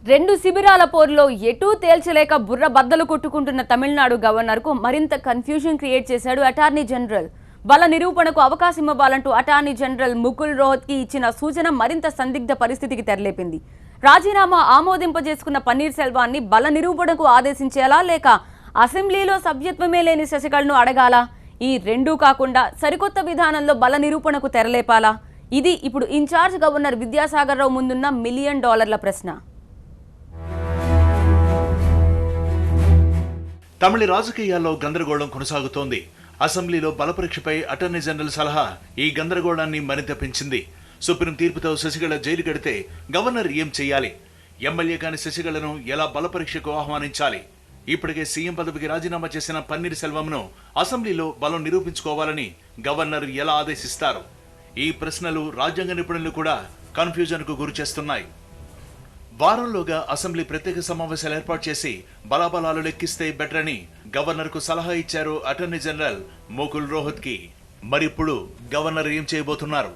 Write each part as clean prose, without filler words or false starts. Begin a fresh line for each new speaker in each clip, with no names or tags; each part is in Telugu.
రెండు శిబిరాల పోరులో ఎటూ తేల్చలేక బుర్ర బద్దలు కొట్టుకుంటున్న తమిళనాడు గవర్నర్కు మరింత కన్ఫ్యూజన్ క్రియేట్ చేశాడు అటార్నీ జనరల్. బల నిరూపణకు అవకాశం ఇవ్వాలంటూ అటార్నీ జనరల్ ముకుల్ రోహత్కి ఇచ్చిన సూచన మరింత సందిగ్ధ పరిస్థితికి తెరలేపింది. రాజీనామా ఆమోదింపజేసుకున్న పన్నీర్ సెల్వాన్ని బల నిరూపణకు ఆదేశించేలా లేక అసెంబ్లీలో సభ్యత్వమే లేని శశికళను అడగాలా? ఈ రెండూ కాకుండా సరికొత్త విధానంలో బల నిరూపణకు తెరలేపాలా? ఇది ఇప్పుడు ఇన్ఛార్జ్ గవర్నర్ విద్యాసాగర్ రావు ముందున్న $1 మిలియన్ ప్రశ్న.
తమిళ రాజకీయాల్లో గందరగోళం కొనసాగుతోంది. అసెంబ్లీలో బలపరీక్షపై అటార్నీ జనరల్ సలహా ఈ గందరగోళాన్ని మరింత పెంచింది. సుప్రీం తీర్పుతో శశికళ జైలు కడితే గవర్నర్ ఏం చేయాలి? ఎమ్మెల్యే కాని శశికళను ఎలా బలపరీక్షకు ఆహ్వానించాలి? ఇప్పటికే సీఎం పదవికి రాజీనామా చేసిన పన్నీర్ సెల్వంను అసెంబ్లీలో బలం నిరూపించుకోవాలని గవర్నర్ ఎలా ఆదేశిస్తారు? ఈ ప్రశ్నలు రాజ్యాంగ నిపుణులు కూడా కన్ఫ్యూజన్ కు గురి చేస్తున్నాయి. వారంలోగా అసెంబ్లీ ప్రత్యేక సమావేశాలు ఏర్పాటు చేసి బలాబలాలు లెక్కిస్తే బెటర్ అని గవర్నర్ కు సలహా ఇచ్చారు అటార్నీ జనరల్ ముకుల్ రోహత్ కి. మరిప్పుడు గవర్నర్ ఏం చేయబోతున్నారు?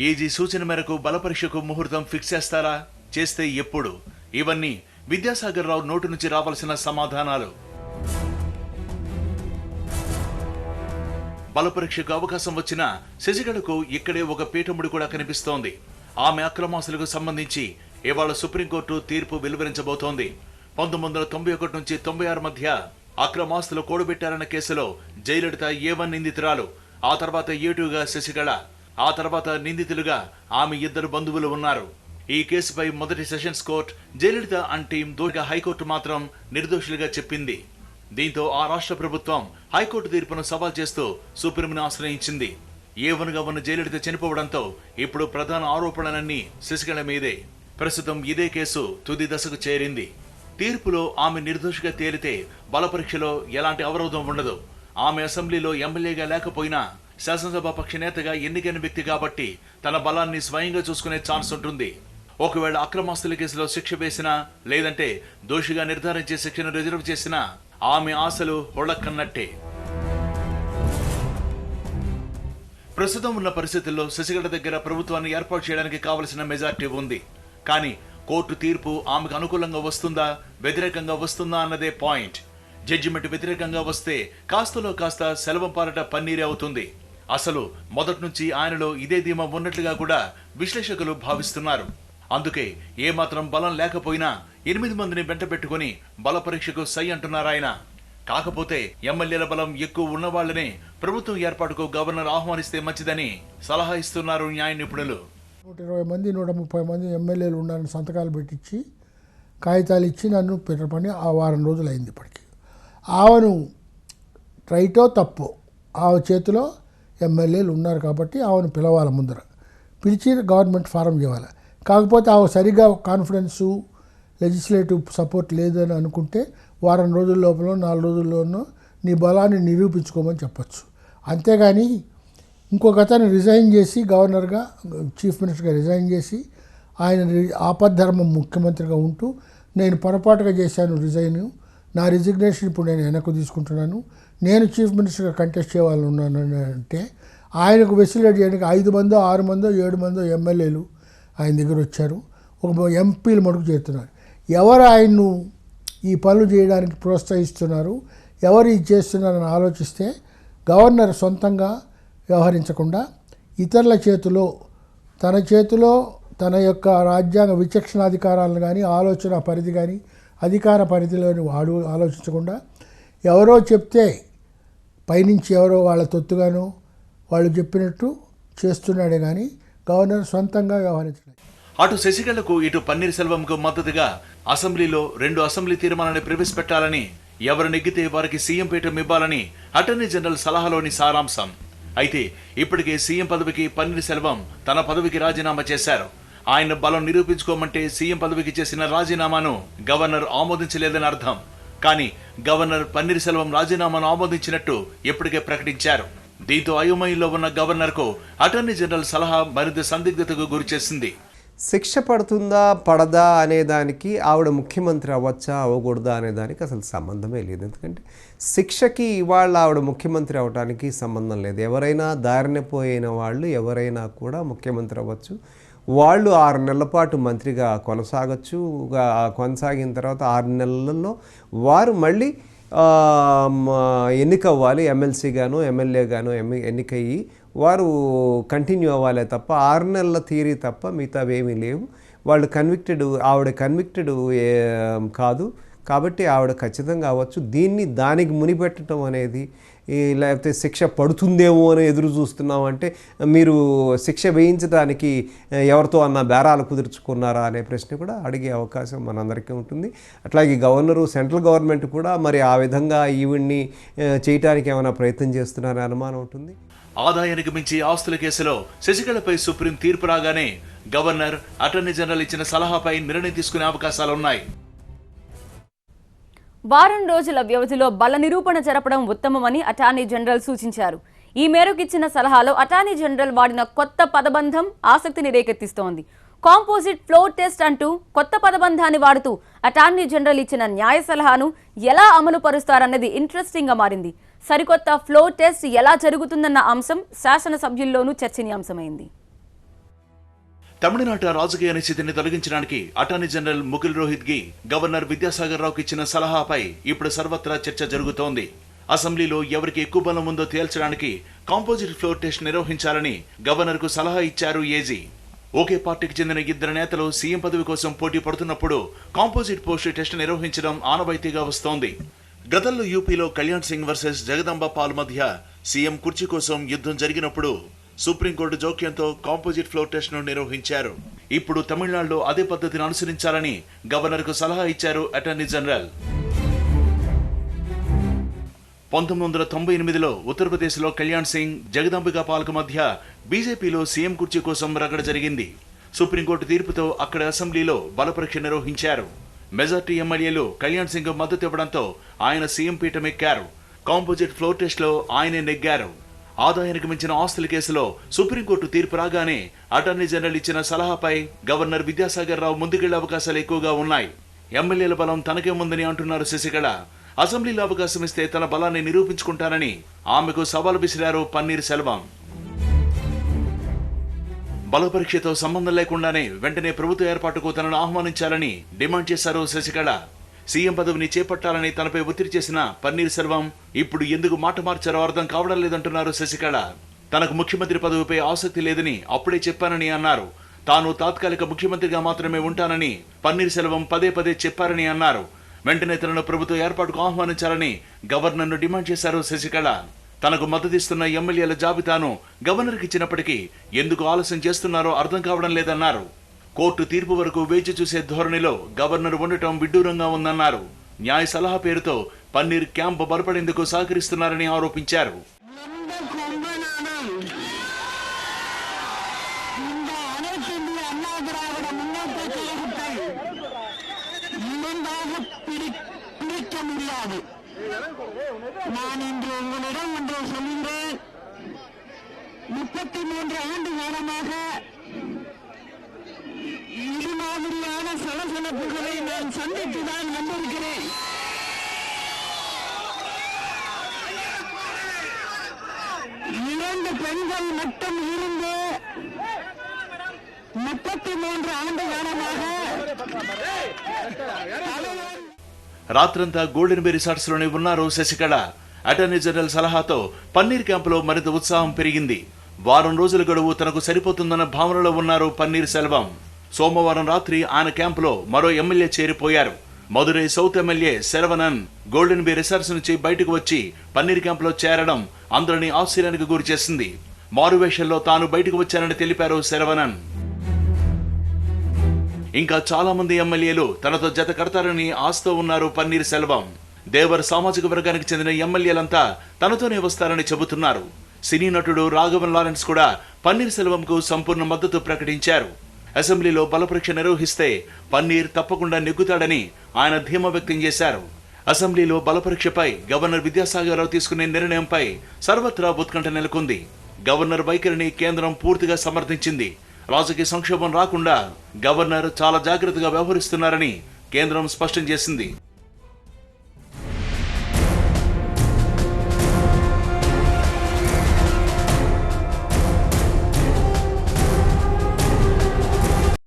ఈజీ సూచన మేరకు బలపరీక్షకు ముహూర్తం ఫిక్స్ చేస్తారా? చేస్తే ఎప్పుడు? ఇవన్నీ విద్యాసాగర్ రావు నోటి నుంచి రావాల్సిన సమాధానాలు. బలపరీక్షకు అవకాశం వచ్చినా శశికళకు ఇక్కడే ఒక పీఠముడు కూడా కనిపిస్తోంది. ఆమె అక్రమాస్తులకు సంబంధించి ఇవాళ సుప్రీంకోర్టు తీర్పు వెలువరించబోతోంది. 1991 నుంచి 96 మధ్య అక్రమాస్తులు కూడబెట్టారన్న కేసులో జయలలిత A1 నిందితురాలు, ఆ తర్వాత A2గా శశికళ, ఆ తర్వాత నిందితులుగా ఆమె ఇద్దరు బంధువులు ఉన్నారు. ఈ కేసుపై మొదటి sessions court Jayalalithaa and team దోషిగా హైకోర్టు మాత్రం నిర్దోషులుగా చెప్పింది. దీంతో ఆ రాష్ట్ర ప్రభుత్వం హైకోర్టు తీర్పును సవాల్ చేస్తూ సుప్రీంను ఆశ్రయించింది. A1గా ఉన్న జయలలిత చనిపోవడంతో ఇప్పుడు ప్రధాన ఆరోపణలన్నీ శశికళ మీదే. ప్రస్తుతం ఇదే కేసు తుది దశకు చేరింది. తీర్పులో ఆమె నిర్దోషిగా తేలితే బలపరీక్షలో ఎలాంటి అవరోధం ఉండదు. ఆమె అసెంబ్లీలో ఎమ్మెల్యేగా లేకపోయినా శాసనసభ పక్ష నేతగా ఎన్నికైన వ్యక్తి కాబట్టి తన బలాన్ని స్వయంగా చూసుకునే ఛాన్స్ ఉంటుంది. ఒకవేళ అక్రమాస్తుల కేసులో శిక్ష వేసినా లేదంటే దోషిగా నిర్ధారించే శిక్షను రిజర్వ్ చేసినా ఆమె ఆశలు హొళక్కన్నట్టే. ప్రస్తుతం ఉన్న పరిస్థితుల్లో శశికళ దగ్గర ప్రభుత్వాన్ని ఏర్పాటు చేయడానికి కావలసిన మెజార్టీ ఉంది. కానీ కోర్టు తీర్పు ఆమెకు అనుకూలంగా వస్తుందా, వ్యతిరేకంగా వస్తుందా అన్నదే పాయింట్. జడ్జిమెంట్ వ్యతిరేకంగా వస్తే కాస్తలో కాస్త సెలవం పాలట పన్నీరే అవుతుంది. అసలు మొదటి నుంచి ఆయనలో ఇదే ధీమా ఉన్నట్లుగా కూడా విశ్లేషకులు భావిస్తున్నారు. అందుకే ఏమాత్రం బలం లేకపోయినా 8 మందిని వెంట పెట్టుకుని బల పరీక్షకు సై అంటున్నారాయన. కాకపోతే ఎమ్మెల్యేల బలం ఎక్కువ ఉన్నవాళ్లనే ప్రభుత్వం ఏర్పాటుకు గవర్నర్ ఆహ్వానిస్తే మంచిదని సలహా ఇస్తున్నారు న్యాయ నిపుణులు.
120 మంది 130 మంది ఎమ్మెల్యేలు ఉన్నారని సంతకాలు పెట్టించి కాగితాలు ఇచ్చి నన్ను పెట్టపని ఆ వారం రోజులు అయింది. ఇప్పటికీ ఆమెను రైటో తప్పో ఆమె చేతిలో ఎమ్మెల్యేలు ఉన్నారు కాబట్టి ఆమెను పిలవాలి, ముందర పిలిచి గవర్నమెంట్ ఫారం చేయాలి. కాకపోతే ఆమె సరిగా కాన్ఫిడెన్సు లెజిస్లేటివ్ సపోర్ట్ లేదని అనుకుంటే వారం రోజుల లోపల 4 రోజుల్లోనూ నీ బలాన్ని నిరూపించుకోమని చెప్పచ్చు. అంతేగాని ఇంకొక అతను రిజైన్ చేసి గవర్నర్గా చీఫ్ మినిస్టర్గా రిజైన్ చేసి ఆయన ఆపద్ధర్మం ముఖ్యమంత్రిగా ఉంటూ నేను పొరపాటుగా చేశాను రిజైన్, నా రిజిగ్నేషన్ ఇప్పుడు నేను వెనక్కు తీసుకుంటున్నాను, నేను చీఫ్ మినిస్టర్గా కంటెస్ట్ చేయాలని ఉన్నాను అంటే ఆయనకు వెసిలేట్ చేయడానికి 5 మందో 6 మందో 7 మందో ఎమ్మెల్యేలు ఆయన దగ్గర వచ్చారు. ఒక ఎంపీలు మటుకు చేస్తున్నారు. ఎవరు ఆయన్ను ఈ పనులు చేయడానికి ప్రోత్సహిస్తున్నారు, ఎవరు ఇది చేస్తున్నారని ఆలోచిస్తే గవర్నర్ సొంతంగా వ్యవహరించకుండా ఇతరుల చేతిలో తన యొక్క రాజ్యాంగ విచక్షణాధికారాలను కానీ ఆలోచన పరిధి కానీ అధికార పరిధిలోని వాడు ఆలోచించకుండా ఎవరో చెప్తే పైనుంచి ఎవరో వాళ్ళ తొత్తుగానో వాళ్ళు చెప్పినట్టు చేస్తున్నాడే కానీ గవర్నర్ సొంతంగా వ్యవహరించలేదు.
అటు శశికళకు ఇటు పన్నీర్ సెల్వంకు మద్దతుగా అసెంబ్లీలో 2 అసెంబ్లీ తీర్మానాన్ని ప్రవేశపెట్టాలని, ఎవరు నెగ్గితే వారికి సీఎం పీఠం ఇవ్వాలని అటార్నీ జనరల్ సలహాలోని సారాంశం. అయితే ఇప్పటికే సీఎం పదవికి పన్నీర్ సెల్వం తన పదవికి రాజీనామా చేశారు. ఆయన బలం నిరూపించుకోమంటే సీఎం పదవికి చేసిన రాజీనామాను గవర్నర్ ఆమోదించలేదని అర్థం. కానీ గవర్నర్ పన్నీర్ సెల్వం రాజీనామాను ఆమోదించినట్టు ఇప్పటికే ప్రకటించారు. దీంతో అయోమయంలో ఉన్న గవర్నర్కు అటార్నీ జనరల్ సలహా మరింత సందిగ్ధతకు గురిచేసింది.
శిక్ష పడుతుందా పడదా అనేదానికి ఆవిడ ముఖ్యమంత్రి అవ్వచ్చా అవ్వకూడదా అనేదానికి అసలు సంబంధమే లేదు. ఎందుకంటే శిక్షకి ఇవాళ ఆవిడ ముఖ్యమంత్రి అవ్వడానికి సంబంధం లేదు. ఎవరైనా దారిన పోయిన వాళ్ళు ఎవరైనా కూడా ముఖ్యమంత్రి అవ్వచ్చు. వాళ్ళు 6 నెలల పాటు మంత్రిగా కొనసాగచ్చు. కొనసాగిన తర్వాత 6 నెలల్లో వారు మళ్ళీ ఎన్నికవ్వాలి, ఎమ్మెల్సీ గాను ఎమ్మెల్యే గాను ఎన్నికయ్యి వారు కంటిన్యూ అవ్వాలే తప్ప 6 నెలల థియరీ తప్ప మిగతావి ఏమీ లేవు. వాళ్ళు ఆవిడ కన్విక్టెడ్ కాదు కాబట్టి ఆవిడ ఖచ్చితంగా అవ్వచ్చు. దానికి మునిపెట్టడం అనేది లేకపోతే శిక్ష పడుతుందేమో అని ఎదురు చూస్తున్నామంటే మీరు శిక్ష వేయించడానికి ఎవరితో అన్న బేరాలు కుదుర్చుకున్నారా అనే ప్రశ్న కూడా అడిగే అవకాశం మనందరికీ ఉంటుంది. అట్లాగే గవర్నరు, సెంట్రల్ గవర్నమెంట్ కూడా మరి ఆ విధంగా ఈవిడ్ని చేయటానికి ఏమైనా ప్రయత్నం చేస్తున్నారనే అనుమానం ఉంటుంది.
ఆదాయానికి మించి ఆస్తుల కేసులో శశికళపై సుప్రీం తీర్పు రాగానే గవర్నర్, అటార్నీ జనరల్ ఇచ్చిన సలహాపై నిర్ణయం తీసుకునే అవకాశాలున్నాయి.
వారం రోజుల వ్యవధిలో బల నిరూపణ జరపడం ఉత్తమమని అటార్నీ జనరల్ సూచించారు. ఈ మేరకు ఇచ్చిన సలహాలో అటార్నీ జనరల్ వాడిన కొత్త పదబంధం ఆసక్తిని రేకెత్తిస్తోంది. కాంపోజిట్ ఫ్లోర్ టెస్ట్ అంటూ కొత్త పదబంధాన్ని వాడుతూ అటార్నీ జనరల్ ఇచ్చిన న్యాయ సలహాను ఎలా అమలు పరుస్తారన్నది ఇంట్రెస్టింగ్ గా మారింది. సరికొత్త ఫ్లోర్ టెస్ట్ ఎలా జరుగుతుందన్న అంశం శాసనసభ్యుల్లోనూ చర్చనీయాంశమైంది.
తమిళనాట రాజకీయ అనిశ్చితిని తొలగించడానికి attorney general Mukul Rohatgi governor Vidyasagar రావుకి ఇచ్చిన సలహాపై ఇప్పుడు సర్వత్రా చర్చ జరుగుతోంది. అసెంబ్లీలో ఎవరికి ఎక్కువ బలం ఉందో తేల్చడానికి కాంపోజిట్ ఫ్లోర్ టెస్ట్ నిర్వహించాలని గవర్నర్ కు సలహా ఇచ్చారు ఏజీ. ఒకే పార్టీకి చెందిన 2 నేతలు సీఎం పదవి కోసం పోటీ పడుతున్నప్పుడు కాంపోజిట్ పోస్ట్ టెస్ట్ నిర్వహించడం ఆనవాయితీగా వస్తోంది. గతంలో యూపీలో కళ్యాణ్ సింగ్ వర్సెస్ జగదాంబ పాల్ మధ్య సీఎం కుర్చీ కోసం యుద్ధం జరిగినప్పుడు సుప్రీంకోర్టు జోక్యంతో కాంపోజిట్ ఫ్లోర్ టెస్ట్ ను నిర్వహించారు. ఇప్పుడు తమిళనాడులో అదే పద్ధతిని అనుసరించాలని గవర్నర్ కు సలహా ఇచ్చారు అటార్నీ జనరల్. 1998లో ఉత్తరప్రదేశ్లో కళ్యాణ్ సింగ్, జగదాంబికా పాల్కు మధ్య బీజేపీలో సీఎం కుర్చీ కోసం రగడ జరిగింది. సుప్రీంకోర్టు తీర్పుతో అక్కడ అసెంబ్లీలో బలపరీక్ష నిర్వహించారు. మెజార్టీ ఎమ్మెల్యేలు కళ్యాణ్ సింగ్ మద్దతు ఇవ్వడంతో ఆయన సీఎం పీఠం ఎక్కారు. కాంపోజిట్ ఫ్లోర్ టెస్ట్ లో ఆయనే నెగ్గారు. ఆదాయానికి మించిన ఆస్తుల కేసులో సుప్రీంకోర్టు తీర్పు రాగానే అటార్నీ జనరల్ ఇచ్చిన సలహాపై గవర్నర్ విద్యాసాగర్ రావు ముందుకెళ్లే అవకాశాలు ఎక్కువగా ఉన్నాయి. ఎమ్మెల్యేల బలం తనకేముందని అంటున్నారు శశికళ. అసెంబ్లీలో అవకాశం ఇస్తే తన బలాన్ని నిరూపించుకుంటానని ఆమెకు సవాలు విసిరారు పన్నీర్ సెల్వం. బలపరీక్షతో సంబంధం లేకుండానే వెంటనే ప్రభుత్వ ఏర్పాటుకు తనను ఆహ్వానించాలని డిమాండ్ చేశారు శశికళ. సీఎం పదవిని చేపట్టాలని తనపై ఒత్తిడి చేసిన పన్నీర్ సెల్వం ఇప్పుడు ఎందుకు మాట మార్చారో అర్థం కావడం లేదంటున్నారు శశికళ. తనకు ముఖ్యమంత్రి పదవిపై ఆసక్తి లేదని అప్పుడే చెప్పానని అన్నారు. తాను తాత్కాలిక ముఖ్యమంత్రిగా మాత్రమే ఉంటానని పన్నీర్ సెల్వం పదే పదే చెప్పారని అన్నారు. వెంటనే తనను ప్రభుత్వ ఏర్పాటుకు ఆహ్వానించాలని గవర్నర్ను డిమాండ్ చేశారు శశికళ. తనకు మద్దతిస్తున్న ఎమ్మెల్యేల జాబితాను గవర్నర్కి ఇచ్చినప్పటికీ ఎందుకు ఆలస్యం చేస్తున్నారో అర్థం కావడం లేదన్నారు. కోర్టు తీర్పు వరకు వేచి చూసే ధోరణిలో గవర్నర్ ఉండటం విడ్డూరంగా ఉందన్నారు. న్యాయ సలహా పేరుతో పన్నీర్ క్యాంపు బలపడేందుకు సహకరిస్తున్నారని ఆరోపించారు.
நான் இன்று உங்களிடம் ஒன்றை சொல்கின்றேன். 33 ஆண்டு காலமாக இது மாதிரியான சலசலப்புகளை நான் சந்தித்துதான் வந்திருக்கிறேன். இரண்டு பெண்கள் மட்டும் இருந்து 33 ஆண்டு காலமாக
రాత్రంతా గోల్డెన్ బే రిసార్ట్స్ లోనే ఉన్నారు శశికళ. అటార్నీ జనరల్ సలహాతో పన్నీర్ క్యాంపులో మరింత ఉత్సాహం పెరిగింది. వారం రోజుల గడువు తనకు సరిపోతుందన్న భావనలో ఉన్నారు పన్నీర్ సెల్వం. సోమవారం రాత్రి ఆయన క్యాంపులో మరో ఎమ్మెల్యే చేరిపోయారు. Madurai south MLA Saravanan golden bay resorts నుంచి బయటకు వచ్చి పన్నీర్ క్యాంపులో చేరడం అందరినీ ఆశ్చర్యానికి గురి చేసింది. మారువేషంలో తాను బయటకు వచ్చానని తెలిపారు శరవణన్. ఇంకా చాలా మంది ఎమ్మెల్యేలు తనతో జత కడతారని ఆశతో ఉన్నారు పన్నీర్ సెల్వం. దేవర్ సామాజిక వర్గానికి చెందిన ఎమ్మెల్యేలంతా తనతోనే వస్తారని చెబుతున్నారు. సినీ నటుడు రాఘవన్ లారెన్స్ కూడా పన్నీర్ సెల్వంకు సంపూర్ణ మద్దతు ప్రకటించారు. అసెంబ్లీలో బలపరీక్ష నిర్వహిస్తే పన్నీర్ తప్పకుండా నెగ్గుతాడని ఆయన ధీమా వ్యక్తం చేశారు. అసెంబ్లీలో బలపరీక్షపై గవర్నర్ విద్యాసాగర్ రావు తీసుకునే నిర్ణయంపై సర్వత్రా ఉత్కంఠ నెలకొంది. గవర్నర్ వైఖరిని కేంద్రం పూర్తిగా సమర్థించింది. రాజకీయ సంక్షోభం రాకుండా గవర్నర్ చాలా జాగ్రత్తగా వ్యవహరిస్తున్నారని కేంద్రం స్పష్టం చేసింది.